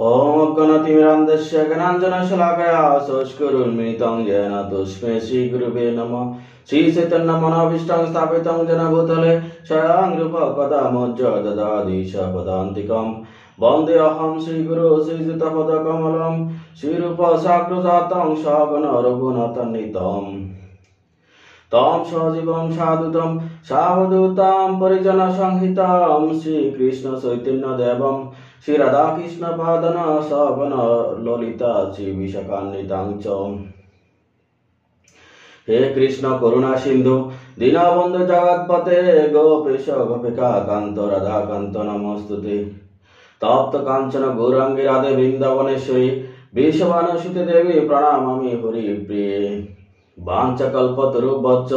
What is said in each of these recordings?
ओम गणतिमिरान्धस्य ज्ञानाञ्जनशलाकया संस्कुरुन्मिलितं येन तस्मै श्रीगुरुवे नमः। श्रीचैतन्यमनोभीष्टं स्थापितं येन भूतले स्वयं रूपः कदा मोज्झ ददाति पदान्तिकम्। वन्देऽहं श्रीगुरो श्रीयुतपदकमलं श्रीरूपसाग्रजातं सगण रघुनाथान्वितं तं सजीवं सादुतं सावधूतं परिजनसंहितं श्रीकृष्ण चैतन्यदेवं श्री राधा कृष्ण पादन सगण ललिता श्री विशाखान्वितां च। हे कृष्ण करुणा सिंधु दीनबंधु जगत्पते गोपेश गोपिका कांत राधा कांत नमोस्तुते। तप्त कांचन गौरांगी राधे वृंदावनेश्वरी वृषभानुसुते देवी प्रणमामि हरि प्रिये। वाञ्छाकल्पतरुभ्यश्च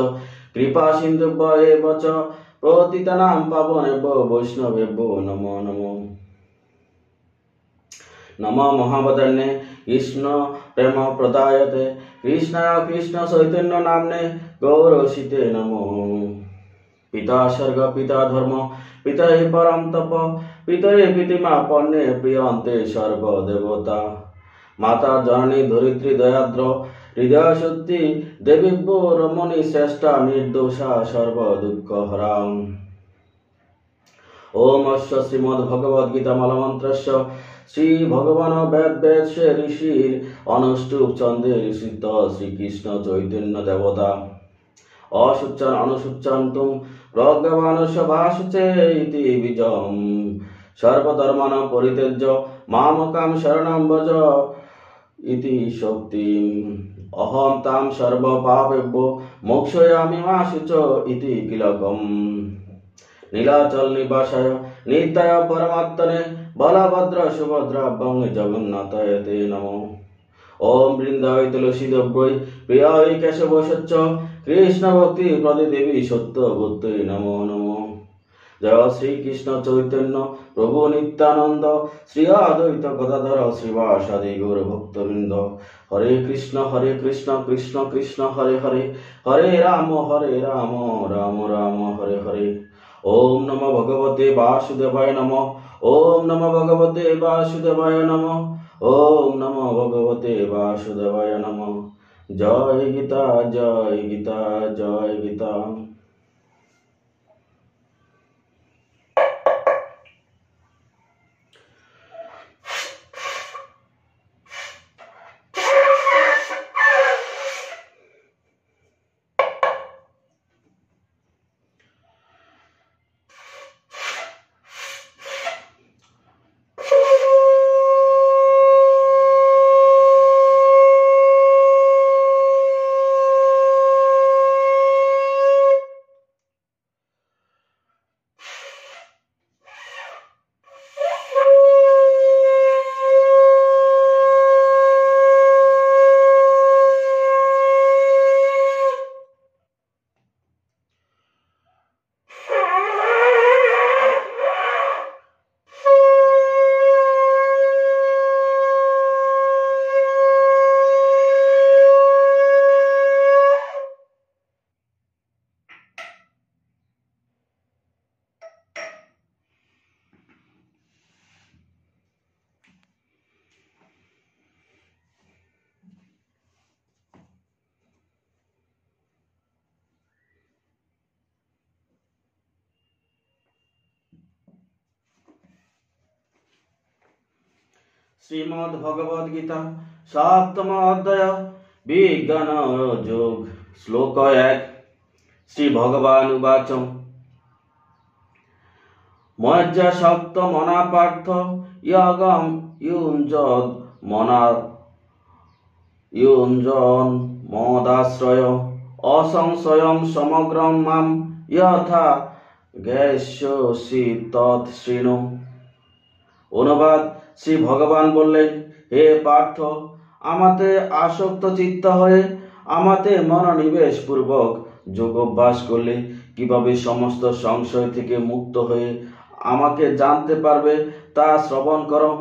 कृपा सिन्धुभ्येव च पतितानां पावनेभ्यो वैष्णवेभ्यो नमो नमो। नमो महावदन्ये कृष्ण प्रेम प्रदायते कृष्णाय कृष्ण चैतन्य नाम्ने गौरवसिते नमो। पिता स्वर्ग पिता धर्म पिता हि परम तप पितये प्रीतिमा पन्ने प्रियन्ते सर्वदेवता। माता जननी धरित्री दयाद्र हृदय शुद्धि देवी रमणी श्रेष्ठा निर्दोषा सर्व दुख हरा। ओम अस्य श्रीमद्भगवद्गीता मूलमन्त्रस्य श्री भगवान वेद ऋषिर अनुष्टुप चंदे ऋषित श्रीकृष्ण चैतन्य देवता असुच्चन अनुसुच्चन तुम प्रज्ञावानस्य भाषुचे इति बीजम्। सर्वधर्मान् परित्यज्य मामकं शरणं व्रज इति शक्तिम्। अहं तां सर्वपापेभ्यो मोक्षयामि मा शुच इति किलकम्। नीलाचल निवासाय नित्याय परमात्मने बलभद्र सुभद्राभ्यां जगन्नाथाय ते नमो। ओम वृंदावै तुलसीदेव्यै प्रियायै केशवश्च कृष्ण भक्ति प्रदेवी सत्यवत्यै नमो नमो। जय श्री कृष्ण चैतन्य प्रभु नित्यानंद श्री अद्वैत गदाधर श्रीवासादि गौर भक्तवृंद। हरे कृष्ण कृष्ण कृष्ण हरे हरे हरे राम राम राम हरे हरे। ओम नमो भगवते वासुदेवाय नमः। ओम नमो भगवते वासुदेवाय नमः। ओम नमो भगवते वासुदेवाय नमः। जय गीता जय गीता जय गीता। श्रीमद् भगवद गीता सप्तम अध्याय विज्ञान योग श्लोक 1। श्री भगवान उवाच मज्जासक्त मना पार्थ यगं युञ्जन् मदाश्रय असंशयं समग्रं मां यथा ज्ञेष्यसि तत् शृणु। অনুবাদ শ্রী ভগবান বললেন, হে পার্থ, আমাতে আসক্ত চিত্ত হয়ে আমাতে মনোনিবেশ পূর্বক যোগ অভ্যাস করলে কিভাবে সমস্ত সংশয় থেকে মুক্ত হয়ে আমাকে জানতে পারবে তা শ্রবণ করো।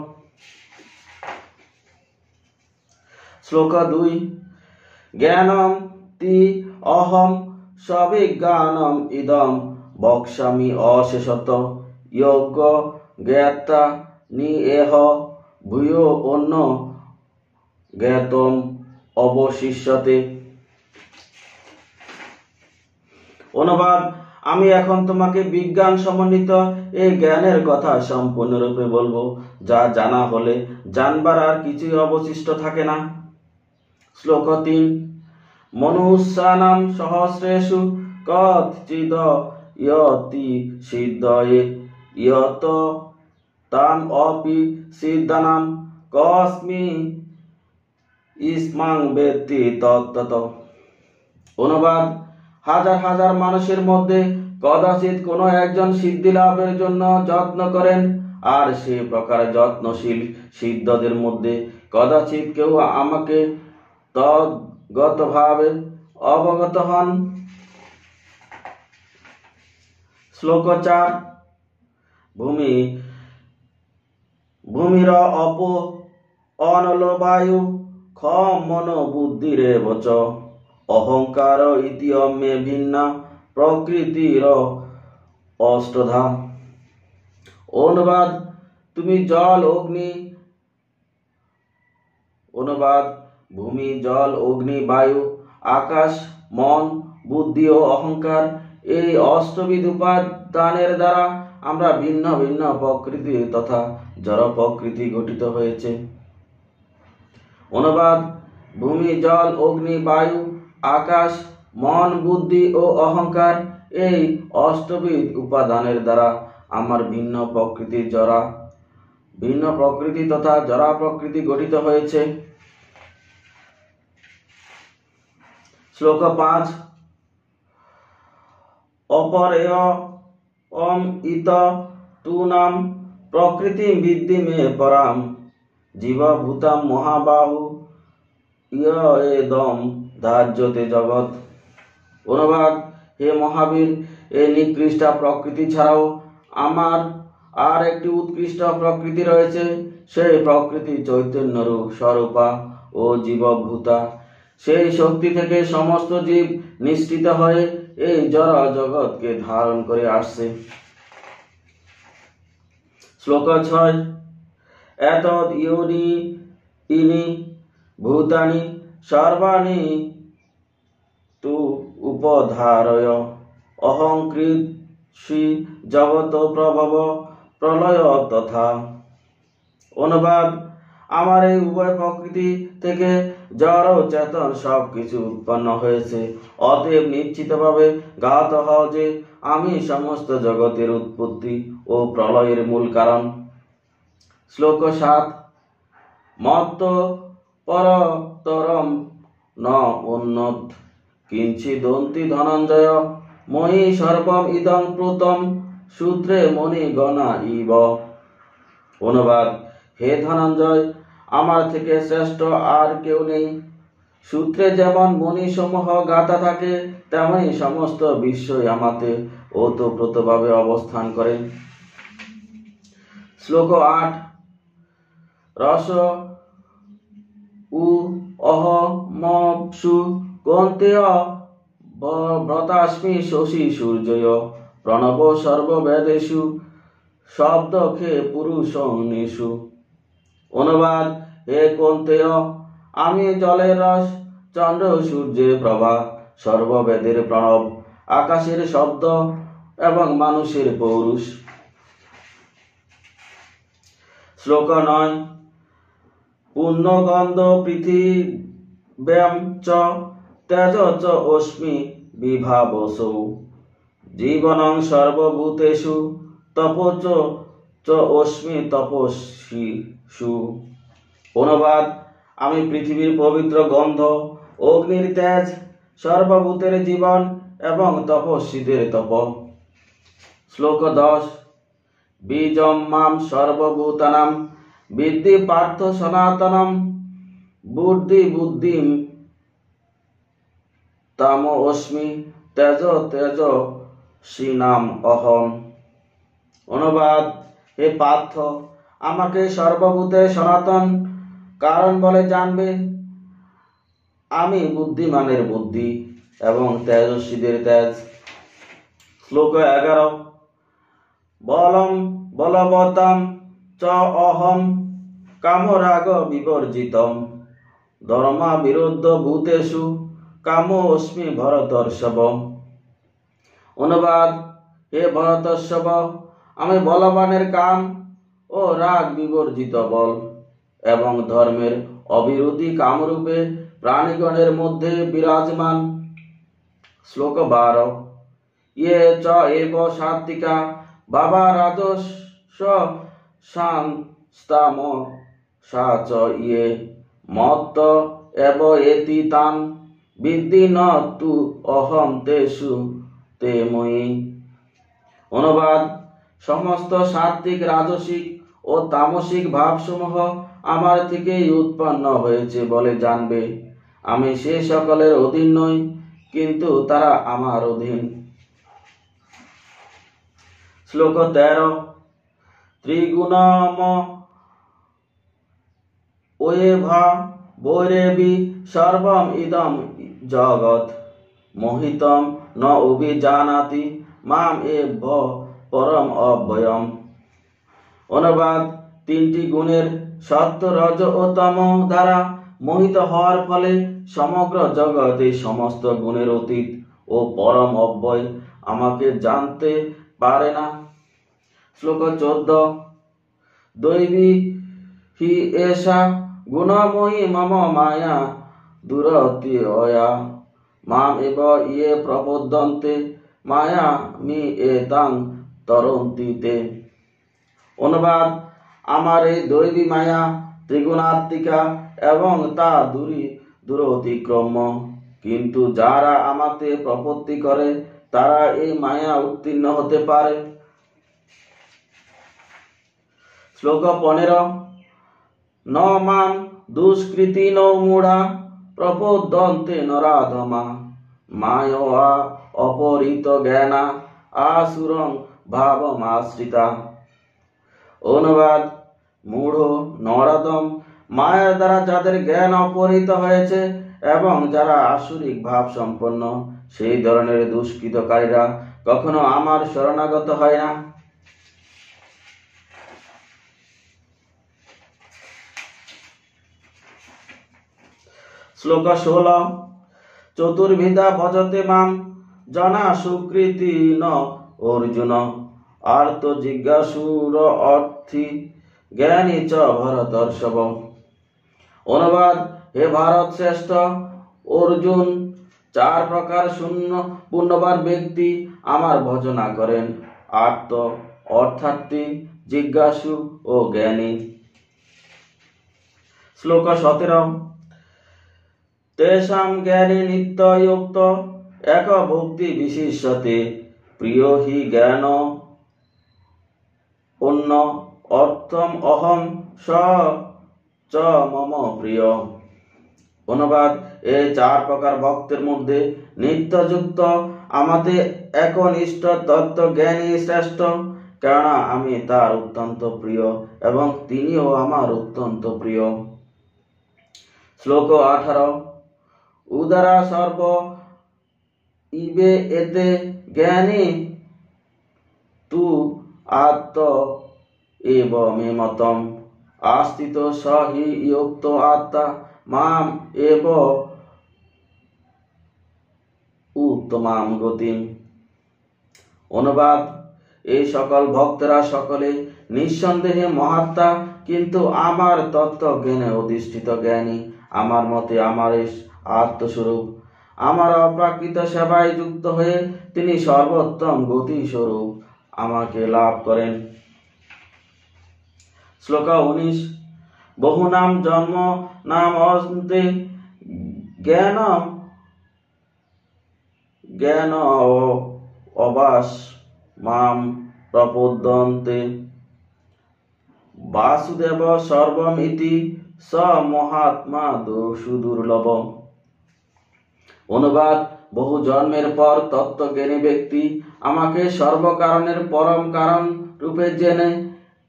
শ্লোক 2। জ্ঞানম তি অহম সবিজ্ঞানম ইদম বক্ষ্যামি অশেষত যোগ্য জ্ঞাতা নিয়েহ ভূয়ো অন্য জ্ঞাতম অবশিষ্যতে। অনুবাদ: আমি এখন তোমাকে বিজ্ঞান সমন্বিত এই জ্ঞানের কথা সম্পূর্ণরূপে বলবো, যা জানা হলে জানবার আর কিছুই অবশিষ্ট থাকে না। শ্লোক 3। মনুষ্যানাং সহস্রেষু কচ্চিদয়তি সিদ্ধয়ে ইয়ত তাম অপি সিদ্ধানাং কস্মিন্মাং বেত্তি তত্ত্বতঃ। অনুবাদ: হাজার হাজার মানুষের মধ্যে কদাচিৎ কোনো একজন সিদ্ধি লাভের জন্য যত্ন করেন, আর সে প্রকার যত্নশীল সিদ্ধদের মধ্যে কদাচিৎ কেউ আমাকে তদ্গতভাবে অবগত হন। শ্লোক 4। ভূমির অপ অনলো বায়ু খ মনো বুদ্ধিরেব চ অহংকার ইতি অম্যে ভিন্না প্রকৃতির অষ্টধা। অনুবাদ: তুমি জল অগ্নি অনুবাদ ভূমি, জল, অগ্নি, বায়ু, আকাশ, মন, বুদ্ধি ও অহংকার, এই অষ্টবিধ উপাদানের দ্বারা আমরা ভিন্ন ভিন্ন প্রকৃতি তথা জড় প্রকৃতি গঠিত হয়েছে। অনুবাদ: ভূমি, জল, অগ্নি, বায়ু, আকাশ, মন, বুদ্ধি ও অহংকার, এই অষ্টবিধ উপাদানের দ্বারা আমার ভিন্ন প্রকৃতি তথা জড়া প্রকৃতি গঠিত হয়েছে। শ্লোক 5। অপরেয় ইত তুনাম প্রকৃতি বিদ্ধি মে পরাম জীবভূতাম মহাবাহু ইয়দম ধার্যতে জগৎ। অনুবাদ: হে মহাবীর, এই নিকৃষ্ট প্রকৃতি ছাড়াও আমার আর একটি উৎকৃষ্ট প্রকৃতি রয়েছে। সেই প্রকৃতি চৈতন্য স্বরূপা ও জীবভূতা। সেই শক্তি থেকে সমস্ত জীব নিঃসৃত হয়ে এই জড় জগৎকে ধারণ করে আসছে। শ্লোক 6। এতদ ইনি ভূতানি সর্বাণি তু উপধারয় অহংকৃৎসি জগত প্রভব প্রলয় তথা। অনুবাদ: আমার এই উভয় প্রকৃতি থেকে জড় ও চেতন সবকিছু উৎপন্ন হয়েছে। অতএব নিশ্চিতভাবে জ্ঞাত হও যে আমি সমস্ত জগতের উৎপত্তি ও প্রলয়ের মূল কারণ। শ্লোক 7। মত্ত পরতরম ন উন্নত কিঞ্চিদন্তি ধনঞ্জয় ময়ি সর্বম ইদং প্রতম সূত্রে মণিগণা ইব। অনুবাদ: হে ধনঞ্জয়, আমার থেকে শ্রেষ্ঠ আর কেউ নেই। সূত্রে যেমন মণিসমূহ গাঁথা থাকে, তেমনি সমস্ত বিশ্বই আমাতে ওতপ্রোতভাবে অবস্থান করে। শ্লোক 8। রস উ অহমপসু কন্তেয় ব্রতাস্মি শশী সূর্যয় প্রণব সর্ববেদেষু শব্দখে পুরুষনেষু। অনুবাদ: হে কন্তেয়, আমি জলের রস, চন্দ্র সূর্যের প্রভা, সর্ববেদের প্রণব, আকাশের শব্দ এবং মানুষের পৌরুষ। শ্লোক 9। পুণ্যগন্ধ পৃথিব্যাম চ তেজ চ অস্মি বিভাবসৌ জীবনং সর্বভূতেষু তপচ চ অস্মি তপস্বিষু। অনুবাদ: আমি পৃথিবীর পবিত্র গন্ধ, অগ্নির তেজ, সর্বভূতের জীবন এবং তপস্বীদের তপ। শ্লোক 10। বীজম মাম সর্বভূতানাং বিদ্ধি পার্থ সনাতনম বুদ্ধিম তামোস্মি তেজস্বিনাম অহম। অনুবাদ: হে পার্থ, আমাকে সর্বভূতের সনাতন কারণ বলে জানবে। আমি বুদ্ধিমানের বুদ্ধি এবং তেজস্বীদের তেজ। শ্লোক 11। বলবতাম চ অহম কামরাগ বিবর্জিতম ধর্মা বিরুদ্ধ ভূতেষু কামোস্মি ভরতর্ষভ। অনুবাদ: হে ভরতর্ষভ, আমি বলবানের কাম ও রাগ বিবর্জিত বল এবং ধর্মের অবিরোধী কামরূপে প্রাণীগণের মধ্যে বিরাজমান। শ্লোক 12। ইয়ে চ এব সাত্বিকা বাবা রাজস শাস্তাম সা চ ইয়ে মত্ত এব এতি তান বিদ্ধি ন তু অহম তেষু তে মই। অনুবাদ: সমস্ত সাত্বিক, রাজসিক ও তামসিক ভাবসমূহ আমার থেকেই উৎপন্ন হয়েছে বলে জানবে। আমি সে সকলের অধীন নই, কিন্তু তারা আমার অধীন। শ্লোক 13। ত্রিগুণম ওয়েভা বৈরেবি সর্বম ইদম জগৎ মোহিতম ন অভিজানাতি মাম এব পরম অব্যয়ম। অনুবাদ: তিনটি গুণের সত্য, রজ ও তম দ্বারা মোহিত হওয়ার ফলে সমগ্র জগৎ এই সমস্ত গুণের অতীত ও পরম অব্যয় আমাকে জানতে পারে না। শ্লোক 14। দৈবী হি এষা গুণময়ী মম মায়া দুরতি অয়া মাম এব ইয়ে প্রপদ্যন্তে মায়া মি এতাং তরন্তি তে। অনুবাদ: আমার এই দৈবী মায়া ত্রিগুণাত্মিকা এবং তা দূরতিক্রম্য, কিন্তু যারা আমাতে প্রপত্তি করে তারা এই মায়া উত্তীর্ণ হতে পারে। শ্লোক 15। ন মাম দুষ্কৃতি ন মূঢ়া প্রপদ্যন্তে নরাধমা মায়া অপহৃত জ্ঞানা আসুরং ভাবমাশ্রিতা। অনুবাদ: মূঢ়, নরাধম, মায়ার দ্বারা যাদের জ্ঞান অপহৃত হয়েছে এবং যারা আসুরিক ভাব সম্পন্ন, সেই ধরনের দুষ্কৃতকারীরা কখনো আমার শরণাগত হয় না। শ্লোক 16। চতুর্বিধা ভজতে মাম জনা সুকৃতি ন অর্জুন আর্ত জিজ্ঞাসুর অর্থী জ্ঞানী চ ভরতর্ষভ। অনুবাদ: হে ভারত শ্রেষ্ঠ অর্জুন, 4 প্রকার পুণ্যবান ব্যক্তি আমার ভজনা করেন: আর্ত অর্থার্থী, জিজ্ঞাসু ও জ্ঞানী। শ্লোক 17। তেষাং জ্ঞানী নিত্যযুক্ত এক ভক্তি বিশিষ্যতে প্রিয় হি জ্ঞান অন্য অর্থম অহম স চ মম প্রিয়। অনুবাদ: এই 4 প্রকার ভক্তের মধ্যে নিত্যযুক্ত আমাদের একনিষ্ঠ তত্ত্ব জ্ঞানী শ্রেষ্ঠ, কেননা আমি তার অত্যন্ত প্রিয় এবং তিনিও আমার অত্যন্ত প্রিয়। শ্লোক 18। উদারা সর্ব ইবে এতে জ্ঞানী তু আত্ম এব মে মতম আস্থিত স হি যুক্ত আত্মা মাম এব উত্তমাম গতিম। অনুবাদ: এই সকল ভক্তরা সকলে নিঃসন্দেহে মহাত্মা, কিন্তু আমার তত্ত্ব জ্ঞানে অধিষ্ঠিত জ্ঞানী। আমার মতে আমার আত্মস্বরূপ, আমার অপ্রাকৃত সেবায় যুক্ত হয়ে তিনি সর্বোত্তম গতি স্বরূপ আমাকে লাভ করেন। শ্লোক 19। বহুনাম জন্ম নাম অন্তে জ্ঞান অবাস মাম প্রপদ্যন্তে বাসুদেব সর্বম ইতি স মহাত্মা সুদুর্লভ। অনুবাদ: বহু জন্মের পর তত্ত্বজ্ঞানী ব্যক্তি আমাকে সর্বকারণের পরম কারণ রূপে জেনে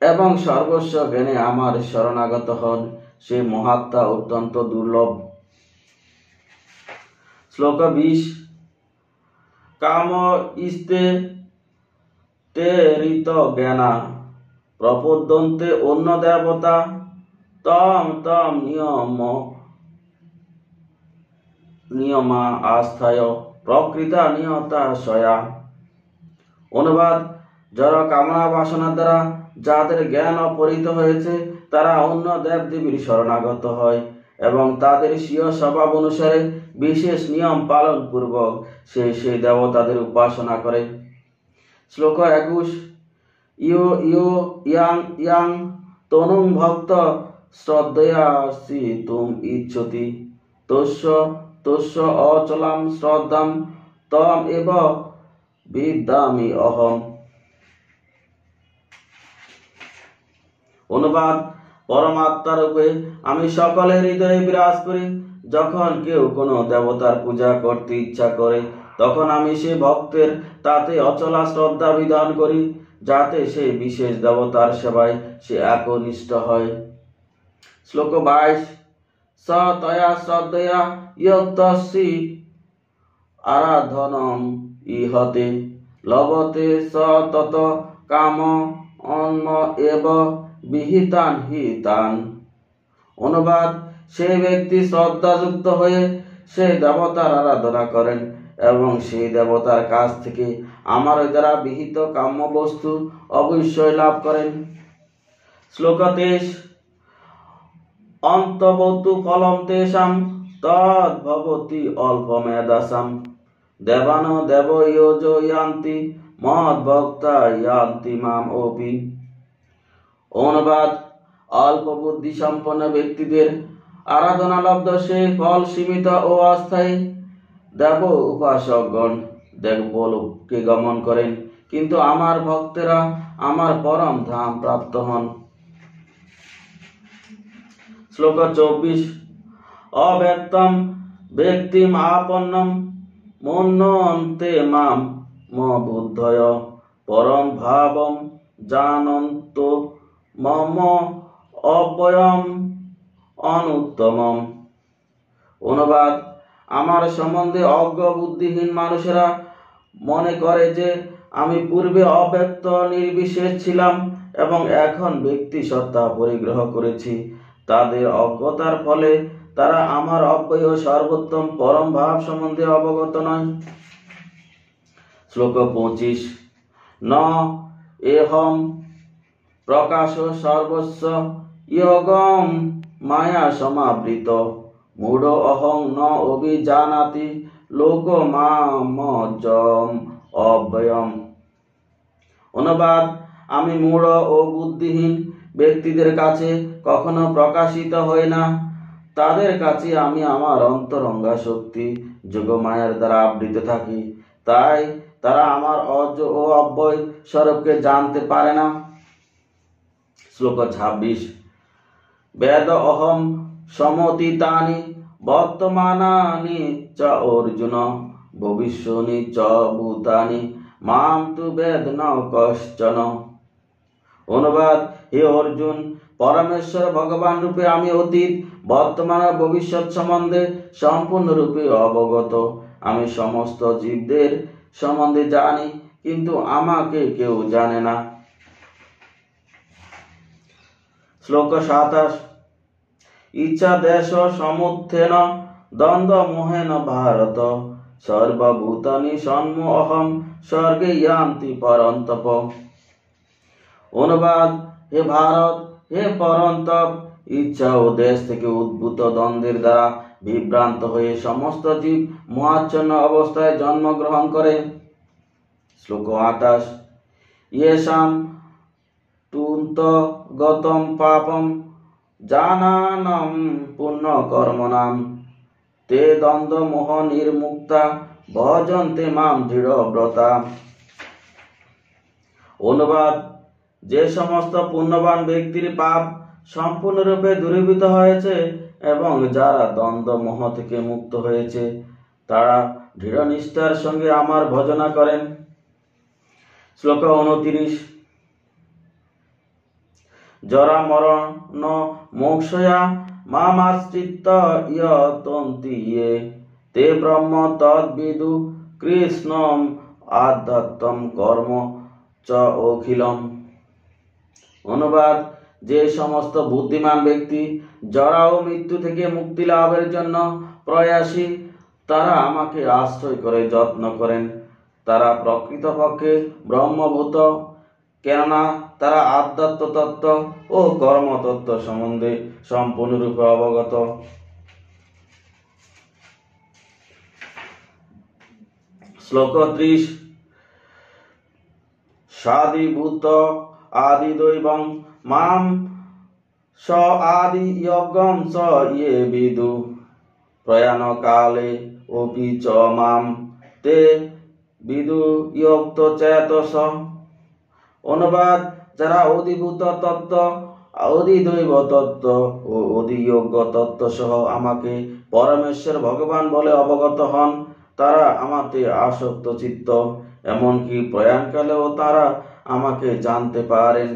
এবং সর্বস্ব জ্ঞানে আমার শরণাগত হন, সে মহাত্মা অত্যন্ত দুর্লভ। শ্লোক 20। কাম ইস্তে তে ঋত জ্ঞানা প্রপদ্যন্তে অন্য দেবতা তম তম নিয়মা আস্থায় প্রকৃতা নিয়তা সয়া। অনুবাদ: জড় কামনা বাসনা দ্বারা যাদের জ্ঞান অপহৃত হয়েছে তারা অন্য দেবদেবীর শরণাগত হয় এবং তাদের স্বীয় স্বভাব অনুসারে বিশেষ নিয়ম পালন পূর্বক সেই দেবতাদের উপাসনা করে। শ্লোক 21। ইয়ো ইয়ো ইয়াং ইয়াং তনুং ভক্ত শ্রদ্ধয়া তুম ইচ্ছতি তস্য তস্য অচলাম শ্রদ্ধাম তম এব বিদ্যামি অহম। অনুবাদ: পরমাত্মা রূপে আমি সকলের হৃদয়ে বিরাজ করি। যখন কেউ কোনো দেবতার পূজা করতে ইচ্ছা করে তখন আমি সে ভক্তের তাতে অচলা শ্রদ্ধা বিধান করি, যাতে সেই বিশেষ দেবতার সেবায় সে একনিষ্ঠ হয়। শ্লোক 22। স তয়া শ্রদ্ধয়া ইয়ত্তস্যি আরাধনম ইহতে লভতে স তত কাম অন্ম এব বিহিতান হিতান। অনুবাদ: সেই ব্যক্তি শ্রদ্ধাযুক্ত হয়ে সেই দেবতার আরাধনা করেন এবং সেই দেবতার কাছ থেকে আমার দ্বারা বিহিত কাম্য বস্তু অবশ্যই লাভ করেন। শ্লোক 23। অন্তবতু ফলম তেষাং তদ্ভবতি অল্পমেধসাং দেবানো দেবয়োজো ইয়ান্তি মদ্ভক্তা ইয়ান্তি মাম অপি। অনুবাদ: অল্প বুদ্ধি সম্পন্ন ব্যক্তিদের আরাধনা লব্ধ সেই ফল সীমিত ও অস্থায়ী। দেব উপাসকগণ দেবলোককে গমন করেন, কিন্তু আমার ভক্তেরা আমার পরম ধাম প্রাপ্ত হন। শ্লোক 24। অব্যক্তম ব্যক্তিম আপন্নম মন্যন্তে মাম বুদ্ধয় পরম ভাবম জানন্ত মম অব্যয়ম অনুত্তমম। অনুবাদ: আমার সম্বন্ধে অজ্ঞ বুদ্ধিহীন মানুষেরা মনে করে যে আমি পূর্বে অব্যক্ত নির্বিশেষ ছিলাম এবং এখন ব্যক্তি সত্তা পরিগ্রহ করেছি। তাদের অজ্ঞতার ফলে তারা আমার অব্যয় সর্বোত্তম পরম ভাব সম্বন্ধে অবগত নয়। শ্লোক 25। ন এহম প্রকাশ সর্বস্ব ইয়গম মায়া সমাবৃত মূঢ় অহং ন অভিজানাতি লোক মামজম অব্যয়ম। অনুবাদ: আমি মূঢ় ও বুদ্ধিহীন ব্যক্তিদের কাছে কখনো প্রকাশিত হই না। তাদের কাছে আমি আমার অন্তরঙ্গা শক্তি যোগমায়ার দ্বারা আবৃত থাকি, তাই তারা আমার অজ ও অব্যয় স্বরূপকে জানতে পারে না। শ্লোক 26। বেদ অহম সমতীতানি বর্তমানানি চ অর্জুন ভবিষ্যনি চ ভূতানি মাম তু বেদ ন কশ্চন। অনুবাদ: হে অর্জুন, পরমেশ্বর ভগবান রূপে আমি অতীত, বর্তমান ও ভবিষ্যৎ সম্বন্ধে সম্পূর্ণরূপে অবগত। আমি সমস্ত জীবদের সম্বন্ধে জানি, কিন্তু আমাকে কেউ জানে না। শ্লোক 27। ইচ্ছা দেশ সমুত্থেন দ্বন্দ্ব মোহেন ভারত সর্বভূতানি সন্মোহম স্বর্গে ইয়ান্তি পরন্তপ। অনুবাদ: হে ভারত, হে পরন্তপ, ইচ্ছা ও দেশ থেকে উদ্ভূত দ্বন্দ্বের দ্বারা বিভ্রান্ত হয়ে সমস্ত জীব মোহাচ্ছন্ন অবস্থায় জন্মগ্রহণ করে। শ্লোক 28। ইয়েষাম তুন্ত গতম পাপম জানানম পুণ্য কর্মণাম তে দ্বন্দ্ব মোহ নির্মুক্তা ভজন্তে মাম দৃঢ়ব্রতা। অনুবাদ: যে সমস্ত পুণ্যবান ব্যক্তির পাপ সম্পূর্ণরূপে দূরীভূত হয়েছে এবং যারা দ্বন্দ্ব মোহ থেকে মুক্ত হয়েছে তারা দৃঢ় নিষ্ঠার সঙ্গে আমার ভজনা করেন। শ্লোক 29। জরা মরণ মোক্ষয়া মামাশ্রিত্য ইয়তন্তি ইয়ে তে ব্রহ্ম তদ্বিদু কৃষ্ণম আধ্যাত্মম কর্ম চ অখিলম। অনুবাদ: যে সমস্ত বুদ্ধিমান ব্যক্তি জরা ও মৃত্যু থেকে মুক্তি লাভের জন্য প্রয়াসী, তারা আমাকে আশ্রয় করে যত্ন করেন, তারা প্রকৃতপক্ষে ব্রহ্মভূত, কেননা তারা আধ্যাত্ম তত্ত্ব ও কর্মতত্ত্ব সম্বন্ধে সম্পূর্ণরূপে অবগত। শ্লোক 30। সাদিভূত আদিদৈবং মাম স আদি যজ্ঞং স ইয়ে বিদু প্রয়াণ কালে অপি চ মাম তে বিদু যুক্ত চেতস। অনুবাদ: যারা অধিভূত তত্ত্ব, অধিদৈব তত্ত্ব ও অধিযোগ্য তত্ত্ব সহ আমাকে পরমেশ্বর ভগবান বলে অবগত হন, তারা আমাতে আসক্ত চিত্ত, এমনকি প্রয়াণকালেও তারা আমাকে জানতে পারেন।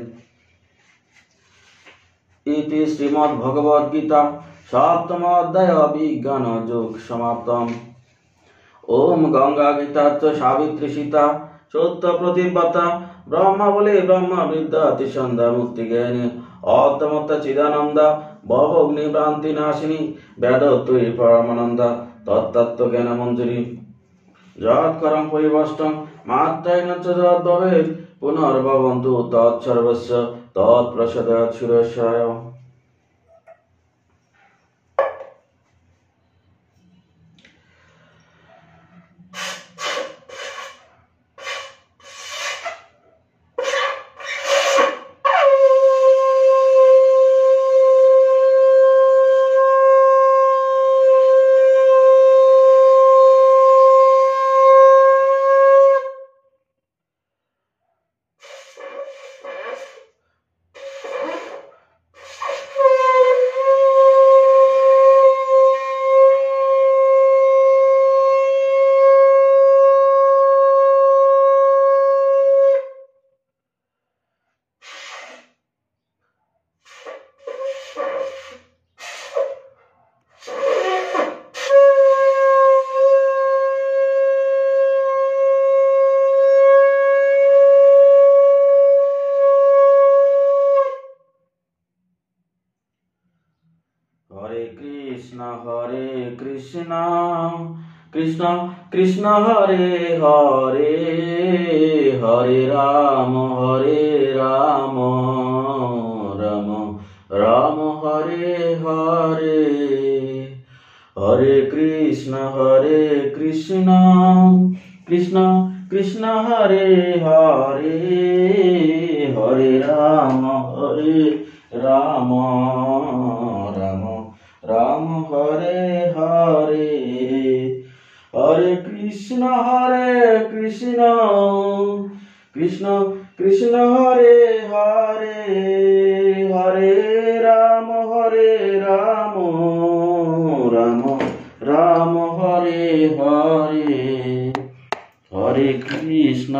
ইতি শ্রীমদ্ ভগবদ গীতা সপ্তম অধ্যায় বিজ্ঞান যোগ সমাপ্তম। ওম গঙ্গা গীতার্থ সাবিত্রী সীতা সত্য প্রতিব্রতা ব্রহ্মা বলে ব্রহ্মা বিদ্যা তিসন্ধা মুক্তি জ্ঞানী অর্ধমত্তা চিদানন্দা ভবগ্নি ভ্রান্তি নাশিনী বেদত্বয়ী পরমানন্দা তত্তত্ত্ব জ্ঞান মঞ্জুরি যৎকরং পরিবষ্টং মাত্রায়ণ চ যদ্ভবেৎ পুনর্ভবন্তু তৎসর্বস্য তৎপ্রসাদাৎ সুরেশ্বরায়। হরে কৃষ্ণ কৃষ্ণ কৃষ্ণ হরে হরে, হরে রাম রাম রাম হরে হরে। হরে কৃষ্ণ কৃষ্ণ কৃষ্ণ হরে হরে, হরে রাম রাম রাম হরে হরে। হরে কৃষ্ণ কৃষ্ণ কৃষ্ণ হরে হরে, হরে রাম রাম রাম হরে হরে। হরে কৃষ্ণ